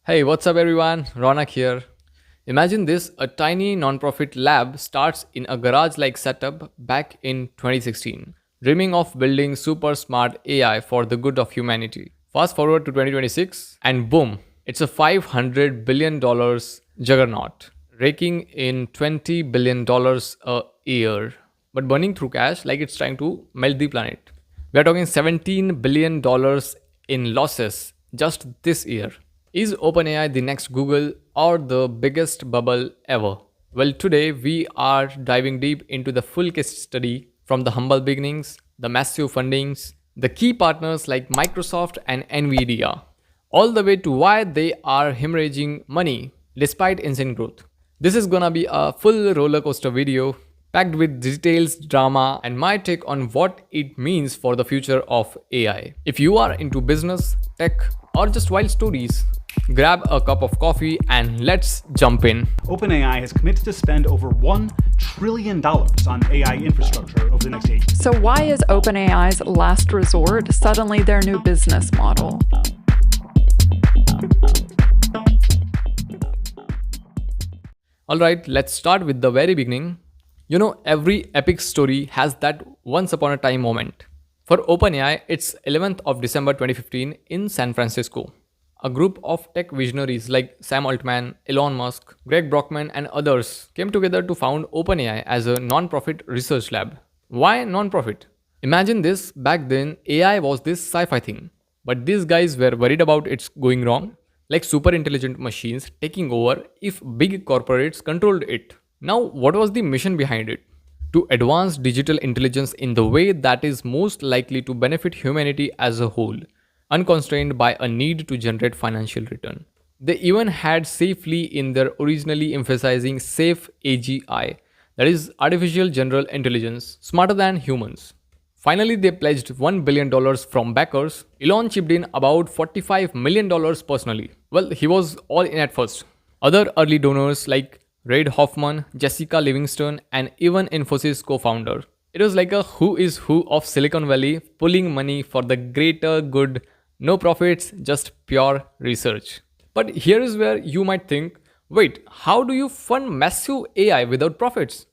Hey, what's up everyone? Ronak here. Imagine this, a tiny non-profit lab starts in a garage-like setup back in 2016, dreaming of building super smart AI for the good of humanity. Fast forward to 2026 and boom, it's a $500 billion juggernaut, raking in $20 billion a year, but burning through cash like it's trying to melt the planet. We are talking $17 billion in losses just this year. Is OpenAI the next Google or the biggest bubble ever? Well, today we are diving deep into the full case study from the humble beginnings, the massive fundings, the key partners like Microsoft and Nvidia, all the way to why they are hemorrhaging money despite insane growth. This is gonna be a full roller coaster video packed with details, drama, and my take on what it means for the future of AI. If you are into business, tech, or just wild stories, grab a cup of coffee and let's jump in. OpenAI has committed to spend over $1 trillion on AI infrastructure over the next 8 years. So why is OpenAI's last resort suddenly their new business model? Alright, let's start with the very beginning. You know, every epic story has that once upon a time moment. For OpenAI, it's 11th of December 2015 in San Francisco. A group of tech visionaries like Sam Altman, Elon Musk, Greg Brockman, and others came together to found OpenAI as a non-profit research lab. Why non-profit? Imagine this, back then AI was this sci-fi thing, but these guys were worried about its going wrong, like super intelligent machines taking over if big corporates controlled it. Now, what was the mission behind it? To advance digital intelligence in the way that is most likely to benefit humanity as a whole, unconstrained by a need to generate financial return. They even had safely in their originally emphasizing safe AGI, that is artificial general intelligence, smarter than humans. Finally, they pledged $1 billion from backers. Elon chipped in about $45 million personally. Well, he was all in at first. Other early donors like Reid Hoffman, Jessica Livingston, and even Infosys co-founder. It was like a who is who of Silicon Valley pulling money for the greater good, no profits, just pure research. But here is where you might think, wait, how do you fund massive AI without profits?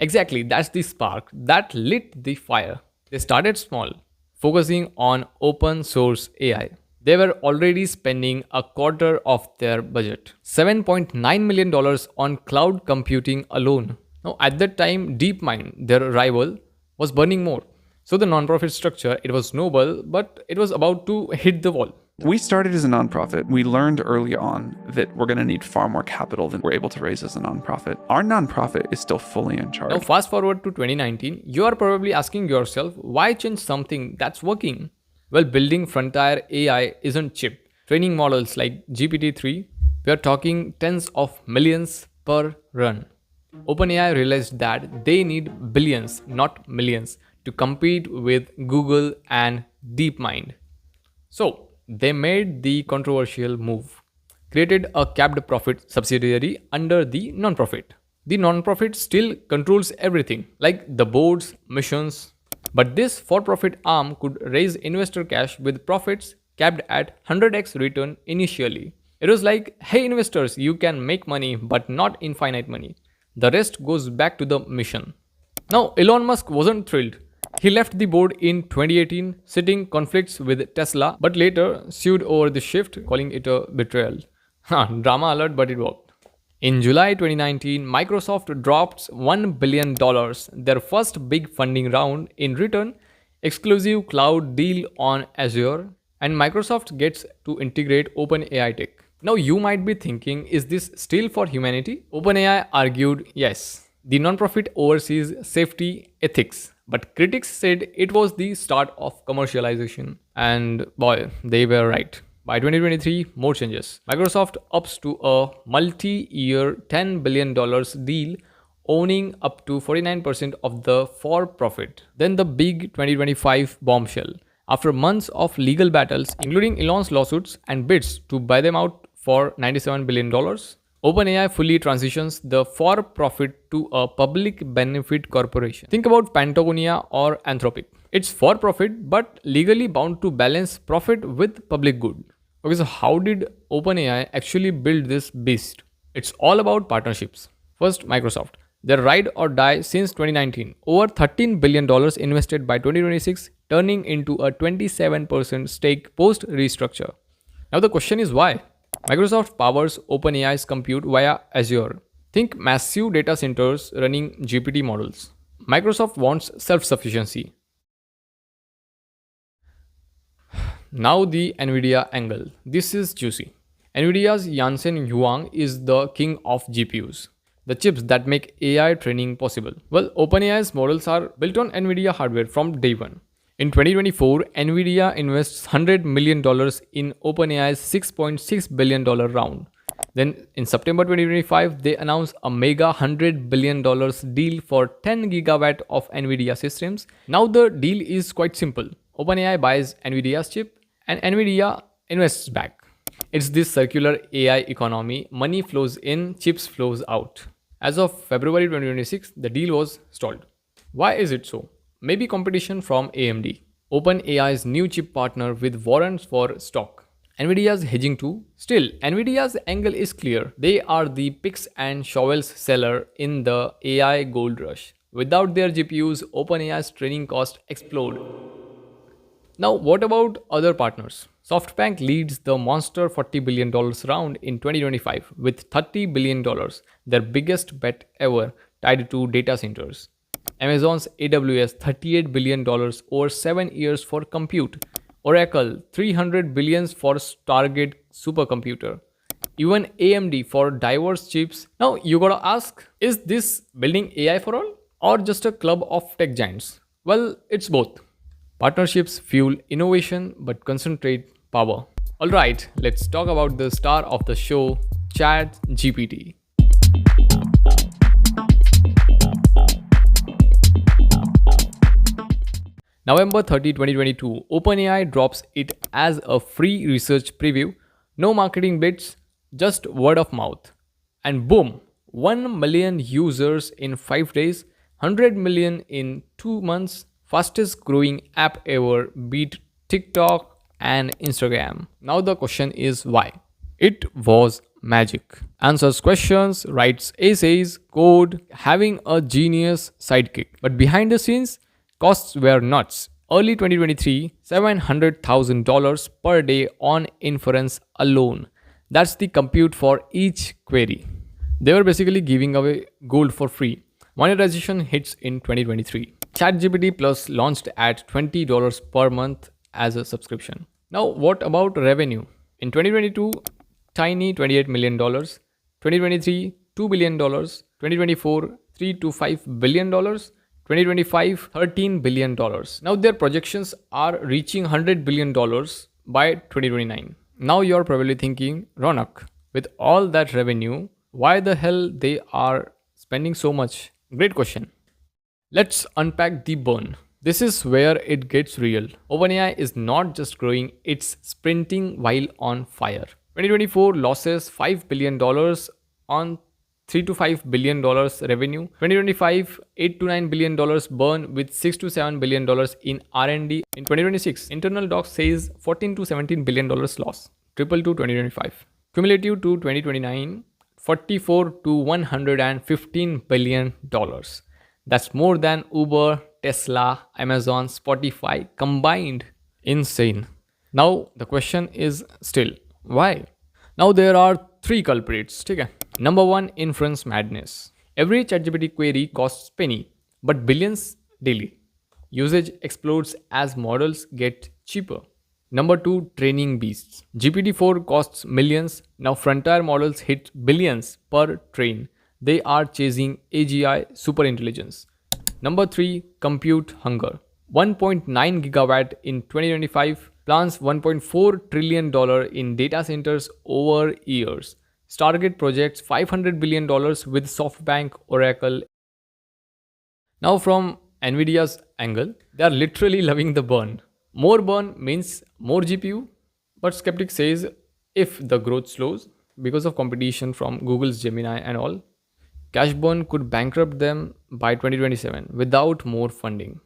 Exactly, that's the spark that lit the fire. They started small, focusing on open source AI. They were already spending a quarter of their budget, $7.9 million on cloud computing alone. Now, at that time, DeepMind, their rival, was burning more. So the nonprofit structure, it was noble, but it was about to hit the wall. We started as a nonprofit. We learned early on that we're going to need far more capital than we're able to raise as a nonprofit. Our nonprofit is still fully in charge. Now, fast forward to 2019, you are probably asking yourself, why change something that's working? Well, building frontier AI isn't cheap. Training models like GPT-3, we are talking tens of millions per run. OpenAI realized that they need billions, not millions, to compete with Google and DeepMind. So, they made the controversial move, created a capped profit subsidiary under the nonprofit. The nonprofit still controls everything, like the boards, missions, but this for-profit arm could raise investor cash with profits capped at 100x return initially. It was like, hey investors, you can make money, but not infinite money. The rest goes back to the mission. Now, Elon Musk wasn't thrilled. He left the board in 2018, citing conflicts with Tesla, but later sued over the shift, calling it a betrayal. Drama alert, but it worked. In July 2019, Microsoft dropped $1 billion, their first big funding round. In return, exclusive cloud deal on Azure, and Microsoft gets to integrate OpenAI tech. Now you might be thinking, is this still for humanity? OpenAI argued yes. The nonprofit oversees safety ethics, but critics said it was the start of commercialization. And boy, they were right. By 2023, more changes. Microsoft ups to a multi-year $10 billion deal, owning up to 49% of the for-profit. Then the big 2025 bombshell. After months of legal battles, including Elon's lawsuits and bids to buy them out for $97 billion, OpenAI fully transitions the for-profit to a public benefit corporation. Think about Patagonia or Anthropic. It's for-profit but legally bound to balance profit with public good. Okay, so how did OpenAI actually build this beast? It's all about partnerships. First, Microsoft. Their ride or die since 2019. Over $13 billion invested by 2026, turning into a 27% stake post restructure. Now, the question is why? Microsoft powers OpenAI's compute via Azure. Think massive data centers running GPT models. Microsoft wants self sufficiency. Now the Nvidia angle. This is juicy. Nvidia's Yansen Huang is the king of GPUs, the chips that make AI training possible. Well, OpenAI's models are built on Nvidia hardware from day one. In 2024, Nvidia invests $100 million in OpenAI's $6.6 billion round. Then in September 2025, they announced a mega $100 billion deal for 10 gigawatt of Nvidia systems. Now the deal is quite simple. OpenAI buys Nvidia's chip and Nvidia invests back. It's this circular AI economy. Money flows in, chips flows out. As of February 2026, the deal was stalled. Why is it so? Maybe competition from AMD, OpenAI's new chip partner with warrants for stock. Nvidia's hedging too. Still, Nvidia's angle is clear. They are the picks and shovels seller in the AI gold rush. Without their GPUs, OpenAI's training costs explode. Now, what about other partners? SoftBank leads the monster $40 billion round in 2025 with $30 billion, their biggest bet ever tied to data centers. Amazon's AWS $38 billion over 7 years for compute. Oracle $300 billion for Stargate supercomputer. Even AMD for diverse chips. Now you gotta ask, is this building AI for all or just a club of tech giants? Well, it's both. Partnerships fuel innovation but concentrate power. Alright, let's talk about the star of the show, ChatGPT. November 30, 2022, OpenAI drops it as a free research preview. No marketing bits, just word of mouth. And boom, 1 million users in 5 days, 100 million in 2 months, fastest growing app ever, beat TikTok and Instagram. Now the question is why? It was magic. Answers questions, writes essays, code, having a genius sidekick. But behind the scenes, costs were nuts. Early 2023, $700,000 per day on inference alone. That's the compute for each query. They were basically giving away gold for free. Monetization hits in 2023. ChatGPT Plus launched at $20 per month as a subscription. Now, what about revenue? In 2022, tiny $28 million. 2023, $2 billion. 2024, $3 to $5 billion. 2025, $13 billion. Now their projections are reaching $100 billion by 2029. Now you're probably thinking, Ronak, with all that revenue, why the hell they are spending so much? Great question. Let's unpack the burn. This is where it gets real. OpenAI is not just growing, it's sprinting while on fire. 2024 losses $5 billion on $3 to $5 billion revenue. 2025, $8 to $9 billion burn with $6 to $7 billion in R&D. In 2026, internal docs says $14 to $17 billion loss, triple to 2025. Cumulative to 2029, $44 to $115 billion. That's more than Uber, Tesla, Amazon, Spotify combined. Insane. Now the question is still, why? Now there are 3 culprits. Okay? Number 1, inference madness. Every ChatGPT query costs penny, but billions daily. Usage explodes as models get cheaper. Number 2, training beasts. GPT-4 costs millions. Now frontier models hit billions per train. They are chasing AGI superintelligence. Number 3, compute hunger. 1.9 gigawatt in 2025, plans $1.4 trillion in data centers over years. Stargate projects $500 billion with SoftBank, Oracle. Now from Nvidia's angle, they are literally loving the burn. More burn means more GPU, but skeptic says if the growth slows because of competition from Google's Gemini and all, cash burn could bankrupt them by 2027 without more funding.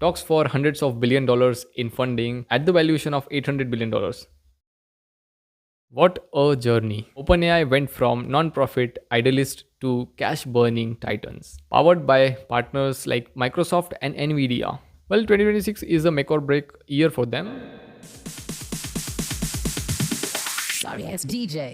Talks for hundreds of billion dollars in funding at the valuation of $800 billion. What a journey. OpenAI went from non-profit idealist to cash-burning titans, powered by partners like Microsoft and Nvidia. Well, 2026 is a make or break year for them. Sorry ass DJ.